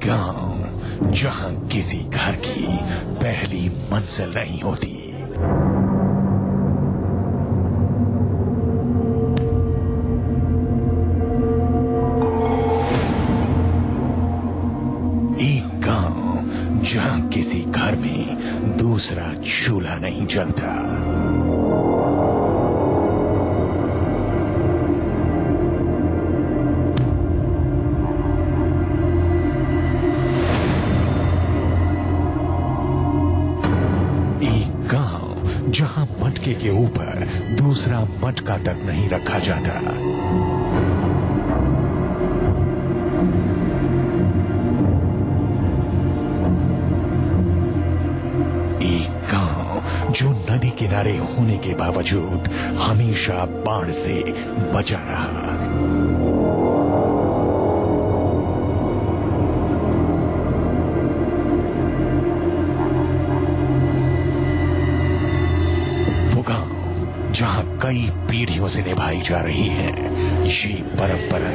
गांव जहां किसी घर की पहली मंजिल नहीं होती। एक गांव जहां किसी घर में दूसरा चूल्हा नहीं जलता। जहां मटके के ऊपर दूसरा मटका तक नहीं रखा जाता। एक गांव जो नदी किनारे होने के बावजूद हमेशा बाढ़ से बचा रहा। जहां कई पीढ़ियों से निभाई जा रही है ये परंपरा।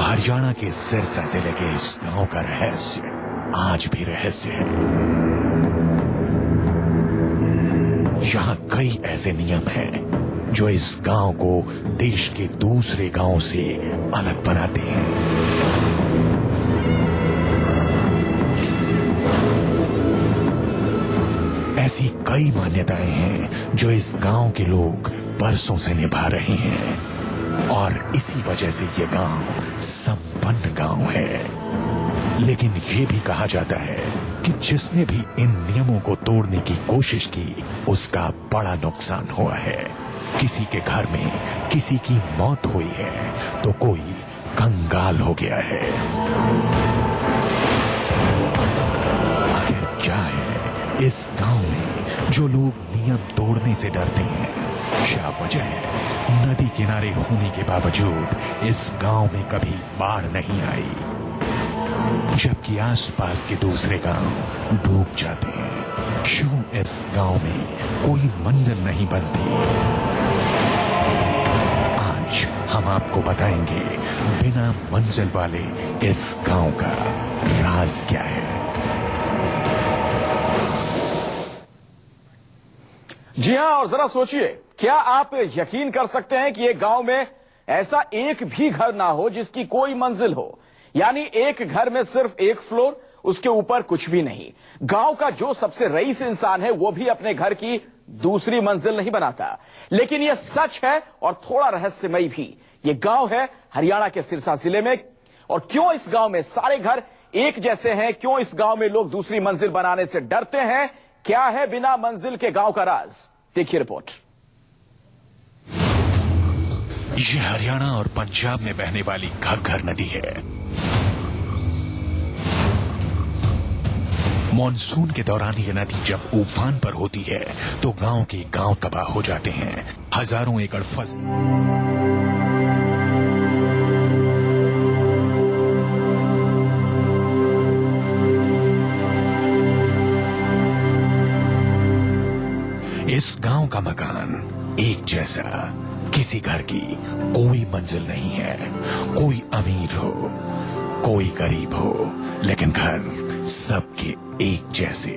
हरियाणा के सिरसा जिले के इस गांव का रहस्य आज भी रहस्य है। यहां कई ऐसे नियम हैं जो इस गांव को देश के दूसरे गांवों से अलग बनाते हैं। ऐसी कई मान्यताएं हैं जो इस गांव के लोग बरसों से निभा रहे हैं और इसी वजह से ये गांव संपन्न गांव है। लेकिन ये भी कहा जाता है कि जिसने भी इन नियमों को तोड़ने की कोशिश की उसका बड़ा नुकसान हुआ है। किसी के घर में किसी की मौत हुई है तो कोई कंगाल हो गया है। आखिर क्या है इस गांव में जो लोग नियम तोड़ने से डरते हैं? क्या वजह है नदी किनारे होने के बावजूद इस गांव में कभी बाढ़ नहीं आई, जबकि आसपास के दूसरे गांव डूब जाते हैं? क्यों इस गांव में कोई मंजिल नहीं बनती? आज हम आपको बताएंगे बिना मंजिल वाले इस गांव का राज क्या है। जी हां, और जरा सोचिए, क्या आप यकीन कर सकते हैं कि एक गांव में ऐसा एक भी घर ना हो जिसकी कोई मंजिल हो? यानी एक घर में सिर्फ एक फ्लोर, उसके ऊपर कुछ भी नहीं। गांव का जो सबसे रईस इंसान है वो भी अपने घर की दूसरी मंजिल नहीं बनाता। लेकिन यह सच है और थोड़ा रहस्यमयी भी। यह गांव है हरियाणा के सिरसा जिले में। और क्यों इस गांव में सारे घर एक जैसे हैं? क्यों इस गांव में लोग दूसरी मंजिल बनाने से डरते हैं? क्या है बिना मंजिल के गांव का राज? देखिए रिपोर्ट। यह हरियाणा और पंजाब में बहने वाली घग्गर नदी है। मॉनसून के दौरान यह नदी जब उफान पर होती है तो गांव के गांव तबाह हो जाते हैं। हजारों एकड़ फसल इस गांव का मकान एक जैसा, किसी घर की कोई मंजिल नहीं है। कोई अमीर हो, कोई गरीब हो, लेकिन घर सबके एक जैसे।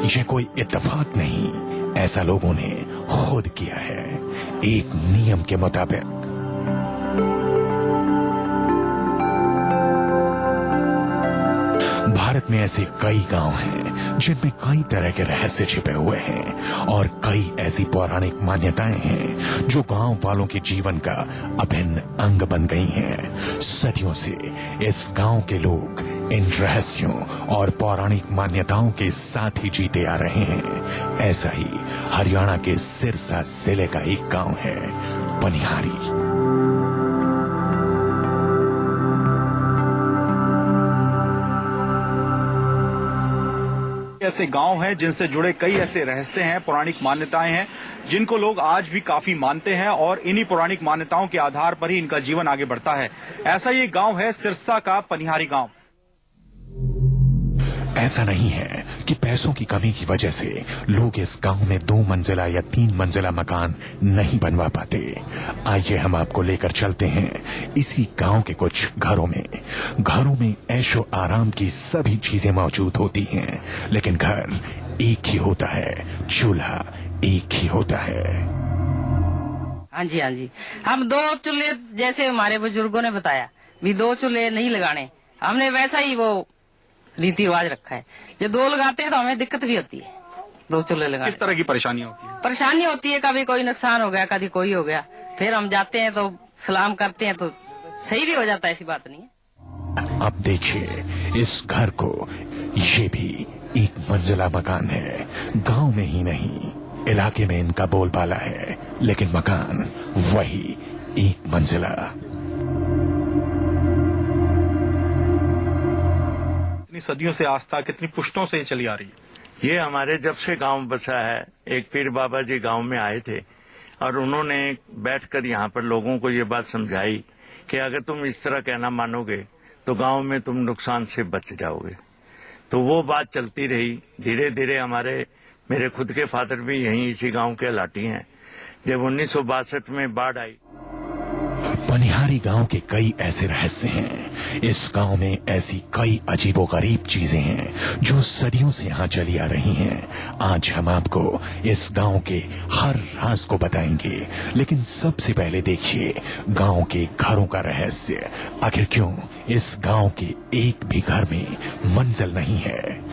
यह कोई इत्तेफाक नहीं, ऐसा लोगों ने खुद किया है एक नियम के मुताबिक। भारत में ऐसे कई गांव हैं जिनमें कई तरह के रहस्य छिपे हुए हैं और कई ऐसी पौराणिक मान्यताएं हैं जो गांव वालों के जीवन का अभिन्न अंग बन गई हैं। सदियों से इस गांव के लोग इन रहस्यों और पौराणिक मान्यताओं के साथ ही जीते आ रहे हैं। ऐसा ही हरियाणा के सिरसा जिले का एक गांव है पनिहारी। ऐसे गांव हैं जिनसे जुड़े कई ऐसे रहस्य हैं, पौराणिक मान्यताएं हैं जिनको लोग आज भी काफी मानते हैं और इन्हीं पौराणिक मान्यताओं के आधार पर ही इनका जीवन आगे बढ़ता है। ऐसा ही एक गांव है सिरसा का पनिहारी गांव। ऐसा नहीं है कि पैसों की कमी की वजह से लोग इस गांव में 2 मंजिला या 3 मंजिला मकान नहीं बनवा पाते। आइए हम आपको लेकर चलते हैं इसी गांव के कुछ घरों में ऐशो आराम की सभी चीजें मौजूद होती हैं, लेकिन घर एक ही होता है, चूल्हा एक ही होता है। हाँ जी हाँ जी, हम 2 चूल्हे जैसे हमारे बुजुर्गों ने बताया भी 2 चूल्हे नहीं लगाने, हमने वैसा ही वो रीति रिवाज रखा है। जब 2 लगाते हैं तो हमें दिक्कत भी होती है 2 चूल्हे लगाने। किस तरह की परेशानी होती है? परेशानी होती है, कभी कोई नुकसान हो गया, कभी कोई हो गया, फिर हम जाते हैं तो सलाम करते हैं तो सही भी हो जाता है, ऐसी बात नहीं है। अब देखिए इस घर को, ये भी 1 मंजिला मकान है। गांव में ही नहीं इलाके में इनका बोलबाला है, लेकिन मकान वही 1 मंजिला। कितनी सदियों से आस्था, कितनी पुश्तों से ये चली आ रही है? ये हमारे जब से गांव बसा है, एक पीर बाबा जी गांव में आए थे और उन्होंने बैठकर यहाँ पर लोगों को ये बात समझाई कि अगर तुम इस तरह कहना मानोगे तो गांव में तुम नुकसान से बच जाओगे। तो वो बात चलती रही। धीरे धीरे मेरे खुद के फादर भी यहीं इसी गांव के लाटी हैं। जब 1962 में बाढ़ आई, पनिहारी गांव के कई ऐसे रहस्य हैं। इस गांव में ऐसी कई अजीबोगरीब चीजें हैं जो सदियों से यहाँ चली आ रही हैं। आज हम आपको इस गांव के हर राज को बताएंगे, लेकिन सबसे पहले देखिए गांव के घरों का रहस्य। आखिर क्यों इस गांव के एक भी घर में मंजिल नहीं है?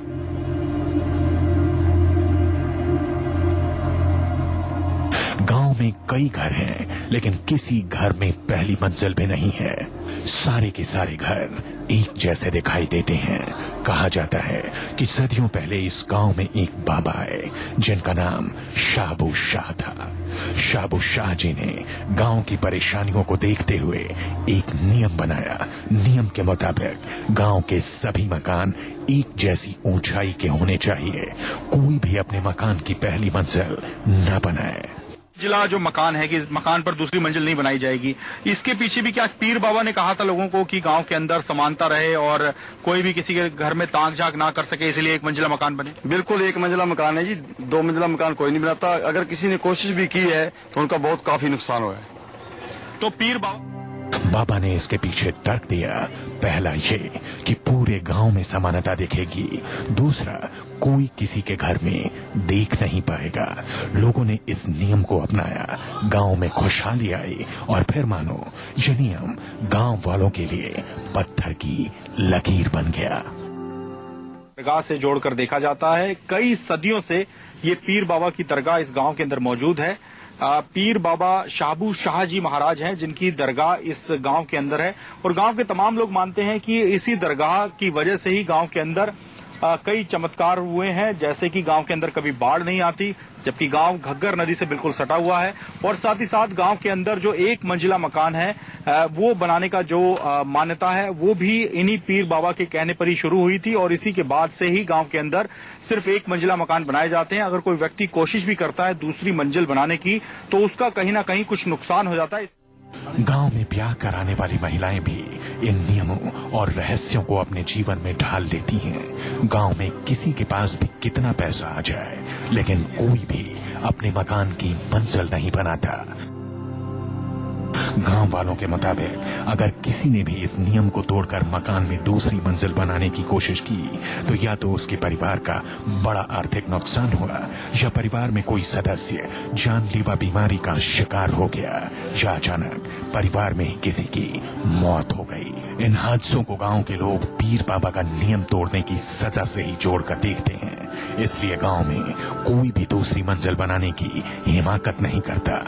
गांव में कई घर हैं, लेकिन किसी घर में पहली मंजिल भी नहीं है। सारे के सारे घर एक जैसे दिखाई देते हैं। कहा जाता है कि सदियों पहले इस गांव में एक बाबा है जिनका नाम शाबू शाह था। शाबू शाह जी ने गांव की परेशानियों को देखते हुए एक नियम बनाया। नियम के मुताबिक गांव के सभी मकान एक जैसी ऊंचाई के होने चाहिए। कोई भी अपने मकान की पहली मंजिल न बनाए। जिला जो मकान है कि इस मकान पर दूसरी मंजिल नहीं बनाई जाएगी, इसके पीछे भी क्या पीर बाबा ने कहा था लोगों को कि गांव के अंदर समानता रहे और कोई भी किसी के घर में ताक झाक ना कर सके, इसलिए 1 मंजिला मकान बने? बिल्कुल 1 मंजिला मकान है जी, 2 मंजिला मकान कोई नहीं बनाता। अगर किसी ने कोशिश भी की है तो उनका बहुत काफी नुकसान हुआ है। तो पीर बाबा ने इसके पीछे तर्क दिया। पहला ये कि पूरे गांव में समानता दिखेगी। दूसरा, कोई किसी के घर में देख नहीं पाएगा। लोगों ने इस नियम को अपनाया, गांव में खुशहाली आई और फिर मानो ये नियम गांव वालों के लिए पत्थर की लकीर बन गया। दरगाह से जोड़कर देखा जाता है, कई सदियों से ये पीर बाबा की दरगाह इस गांव के अंदर मौजूद है। पीर बाबा शाबू शाह जी महाराज हैं जिनकी दरगाह इस गांव के अंदर है और गांव के तमाम लोग मानते हैं कि इसी दरगाह की वजह से ही गांव के अंदर कई चमत्कार हुए हैं, जैसे कि गांव के अंदर कभी बाढ़ नहीं आती, जबकि गांव घग्गर नदी से बिल्कुल सटा हुआ है। और साथ ही साथ गांव के अंदर जो 1 मंजिला मकान है वो बनाने का जो मान्यता है वो भी इन्हीं पीर बाबा के कहने पर ही शुरू हुई थी और इसी के बाद से ही गांव के अंदर सिर्फ 1 मंजिला मकान बनाए जाते हैं। अगर कोई व्यक्ति कोशिश भी करता है दूसरी मंजिल बनाने की तो उसका कहीं ना कहीं कुछ नुकसान हो जाता है। गांव में ब्याह कराने वाली महिलाएं भी इन नियमों और रहस्यों को अपने जीवन में ढाल लेती हैं। गांव में किसी के पास भी कितना पैसा आ जाए, लेकिन कोई भी अपने मकान की मंजिल नहीं बनाता। गांव वालों के मुताबिक अगर किसी ने भी इस नियम को तोड़कर मकान में दूसरी मंजिल बनाने की कोशिश की तो या तो उसके परिवार का बड़ा आर्थिक नुकसान हुआ या परिवार में कोई सदस्य जानलेवा बीमारी का शिकार हो गया या अचानक परिवार में ही किसी की मौत हो गई। इन हादसों को गांव के लोग पीर बाबा का नियम तोड़ने की सजा से ही जोड़कर देखते हैं। इसलिए गांव में कोई भी दूसरी मंजिल बनाने की हिमाकत नहीं करता।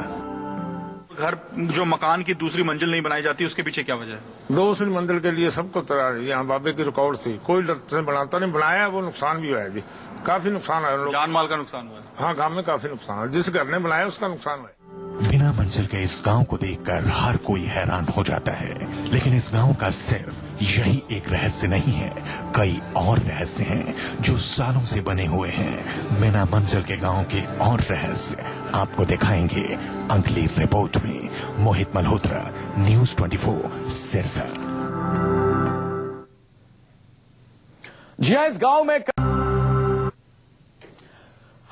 घर जो मकान की दूसरी मंजिल नहीं बनाई जाती उसके पीछे क्या वजह है? दूसरी मंजिल के लिए सबको यहाँ बाबे की रिकॉर्ड थी, कोई से बनाता नहीं, बनाया वो नुकसान भी हुआ है जी, काफी नुकसान है। जान माल का नुकसान हुआ है? हाँ, गांव में काफी नुकसान है, जिस घर ने बनाया उसका नुकसान हुआ है। बिना मंजिल के इस गांव को देखकर हर कोई हैरान हो जाता है, लेकिन इस गांव का सिर्फ यही एक रहस्य नहीं है, कई और रहस्य हैं जो सालों से बने हुए हैं। बिना मंजिल के गांव के और रहस्य आपको दिखाएंगे अगली रिपोर्ट में। मोहित मल्होत्रा, न्यूज़ 24, सिरसा। जी हां, इस गांव में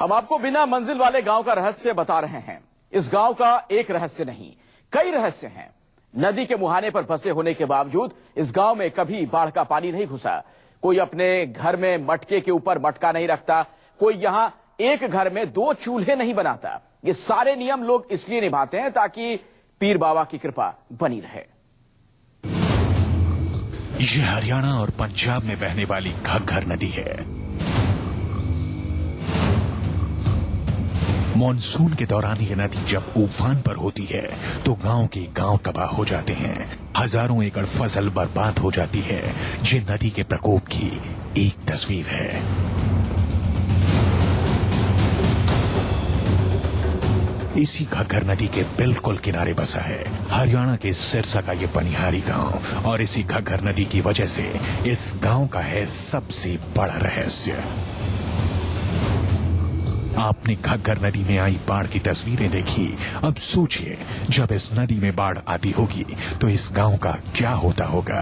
हम आपको बिना मंजिल वाले गांव का रहस्य बता रहे हैं। इस गांव का एक रहस्य नहीं, कई रहस्य हैं। नदी के मुहाने पर बसे होने के बावजूद इस गांव में कभी बाढ़ का पानी नहीं घुसा। कोई अपने घर में मटके के ऊपर मटका नहीं रखता, कोई यहां एक घर में 2 चूल्हे नहीं बनाता। ये सारे नियम लोग इसलिए निभाते हैं ताकि पीर बाबा की कृपा बनी रहे। यह हरियाणा और पंजाब में बहने वाली घग्गर नदी है। मॉनसून के दौरान यह नदी जब उफान पर होती है तो गांव के गांव तबाह हो जाते हैं। हजारों एकड़ फसल बर्बाद हो जाती है। ये नदी के प्रकोप की एक तस्वीर है। इसी घग्गर नदी के बिल्कुल किनारे बसा है हरियाणा के सिरसा का ये पनिहारी गांव, और इसी घग्गर नदी की वजह से इस गांव का है सबसे बड़ा रहस्य। आपने घग्गर नदी में आई बाढ़ की तस्वीरें देखी। अब सोचिए, जब इस नदी में बाढ़ आती होगी तो इस गांव का क्या होता होगा।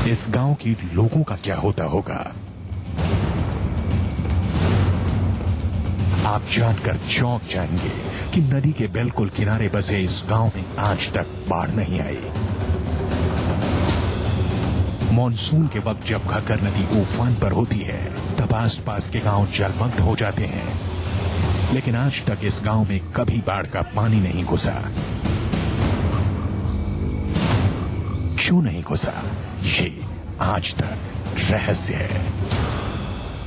इस गांव के लोगों का क्या होता होगा, आप जानकर चौंक जाएंगे कि नदी के बिल्कुल किनारे बसे इस गांव में आज तक बाढ़ नहीं आई। मॉनसून के वक्त जब घग्गर नदी उफान पर होती है तब आसपास के गांव जलमग्न हो जाते हैं, लेकिन आज तक इस गांव में कभी बाढ़ का पानी नहीं घुसा। क्यों नहीं घुसा, ये आज तक रहस्य है।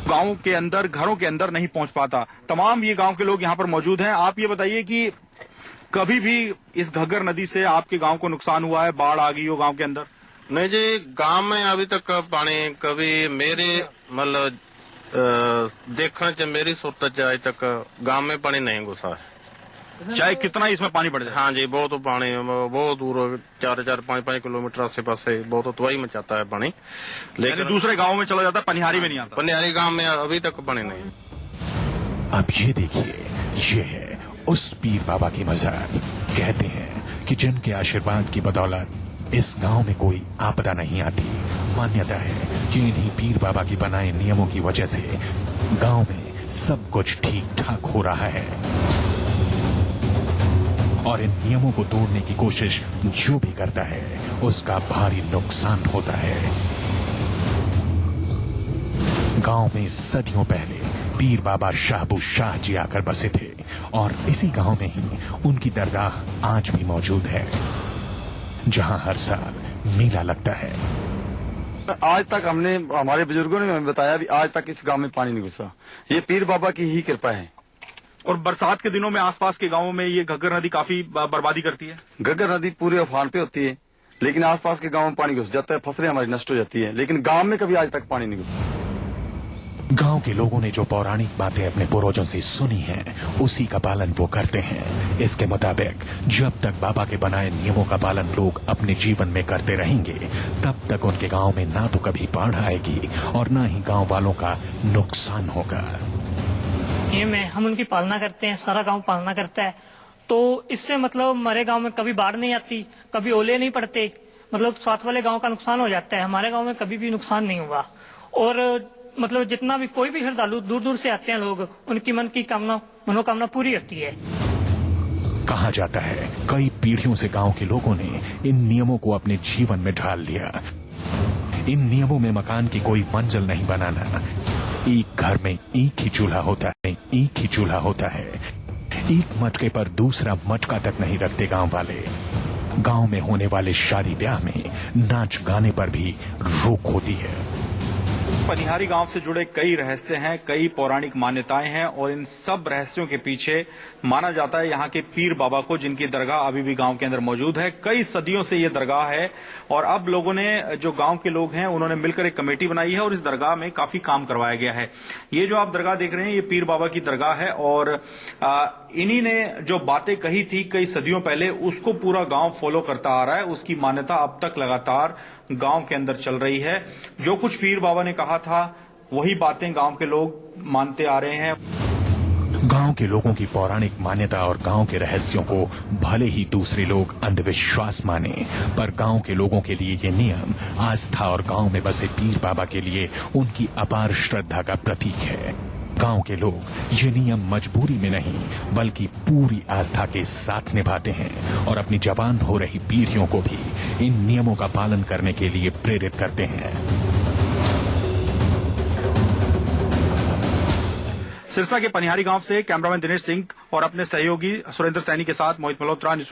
गांव के अंदर, घरों के अंदर नहीं पहुंच पाता। तमाम ये गांव के लोग यहां पर मौजूद हैं। आप ये बताइए कि कभी भी इस घग्गर नदी से आपके गांव को नुकसान हुआ है, बाढ़ आ गई हो गांव के अंदर? नहीं जी, गांव में अभी तक पानी कभी मेरे मतलब देखने च मेरी सोच च आज तक गांव में पानी नहीं घुसा है। चाहे कितना इसमें पानी बढ़ जाए। हाँ जी, बहुत पानी, बहुत दूर 4-4, 5-5 किलोमीटर आसे पास बहुत तबाही मचाता है पानी। लेकिन दूसरे गाँव में चला जाता है, पनिहारी में नहीं आता। पनिहारी गांव में अभी तक पानी नहीं। अब ये देखिए, ये है उस पीर बाबा की मजार। कहते हैं कि जिनके आशीर्वाद की बदौलत इस गांव में कोई आपदा नहीं आती। मान्यता है कि इन्हीं पीर बाबा की बनाए नियमों की वजह से गांव में सब कुछ ठीक ठाक हो रहा है, और इन नियमों को तोड़ने की कोशिश जो भी करता है उसका भारी नुकसान होता है। गांव में सदियों पहले पीर बाबा शाहबू शाह जी आकर बसे थे, और इसी गांव में ही उनकी दरगाह आज भी मौजूद है, जहां हर साल मेला लगता है। आज तक हमारे बुजुर्गों ने हमें बताया भी आज तक इस गांव में पानी नहीं घुसा। ये पीर बाबा की ही कृपा है। और बरसात के दिनों में आसपास के गांवों में ये घग्गर नदी काफी बर्बादी करती है। घग्गर नदी पूरे उफान पे होती है, लेकिन आसपास के गांव में पानी घुस जाता है, फसलें हमारी नष्ट हो जाती है, लेकिन गांव में कभी आज तक पानी नहीं घुसा। गांव के लोगों ने जो पौराणिक बातें अपने पूर्वजों से सुनी हैं, उसी का पालन वो करते हैं। इसके मुताबिक जब तक बाबा के बनाए नियमों का पालन लोग अपने जीवन में करते रहेंगे, तब तक उनके गांव में ना तो कभी बाढ़ आएगी और ना ही गांव वालों का नुकसान होगा। ये में हम उनकी पालना करते हैं, सारा गांव पालना करता है, तो इससे मतलब हमारे गांव में कभी बाढ़ नहीं आती, कभी ओले नहीं पड़ते, मतलब साथ वाले गांव का नुकसान हो जाता है। हमारे गांव में कभी भी नुकसान नहीं हुआ। और मतलब जितना भी कोई भी श्रद्धालु दूर दूर से आते हैं लोग, उनकी मन की मनोकामना पूरी होती है। कहा जाता है कई पीढ़ियों से गांव के लोगों ने इन नियमों को अपने जीवन में ढाल लिया। इन नियमों में मकान की कोई मंजिल नहीं बनाना, एक घर में एक ही चूल्हा होता है, एक मटके पर दूसरा मटका तक नहीं रखते गांव वाले। गांव में होने वाले शादी ब्याह में नाच गाने पर भी रोक होती है। पनिहारी गांव से जुड़े कई रहस्य हैं, कई पौराणिक मान्यताएं हैं, और इन सब रहस्यों के पीछे माना जाता है यहाँ के पीर बाबा को, जिनकी दरगाह अभी भी गांव के अंदर मौजूद है। कई सदियों से ये दरगाह है, और अब लोगों ने, जो गांव के लोग हैं, उन्होंने मिलकर एक कमेटी बनाई है और इस दरगाह में काफी काम करवाया गया है। ये जो आप दरगाह देख रहे हैं, ये पीर बाबा की दरगाह है, और इन्हीं ने जो बातें कही थी कई सदियों पहले, उसको पूरा गांव फॉलो करता आ रहा है। उसकी मान्यता अब तक लगातार गांव के अंदर चल रही है। जो कुछ पीर बाबा ने कहा था वही बातें गांव के लोग मानते आ रहे हैं। गांव के लोगों की पौराणिक मान्यता और गांव के रहस्यों को भले ही दूसरे लोग अंधविश्वास माने, पर गांव के लोगों के लिए ये नियम आस्था और गांव में बसे पीर बाबा के लिए उनकी अपार श्रद्धा का प्रतीक है। गांव के लोग ये नियम मजबूरी में नहीं बल्कि पूरी आस्था के साथ निभाते हैं और अपनी जवान हो रही पीढ़ियों को भी इन नियमों का पालन करने के लिए प्रेरित करते हैं। सिरसा के पनिहारी गांव से कैमरामैन दिनेश सिंह और अपने सहयोगी सुरेंद्र सैनी के साथ मोहित मल्होत्रा, न्यूज़ 24।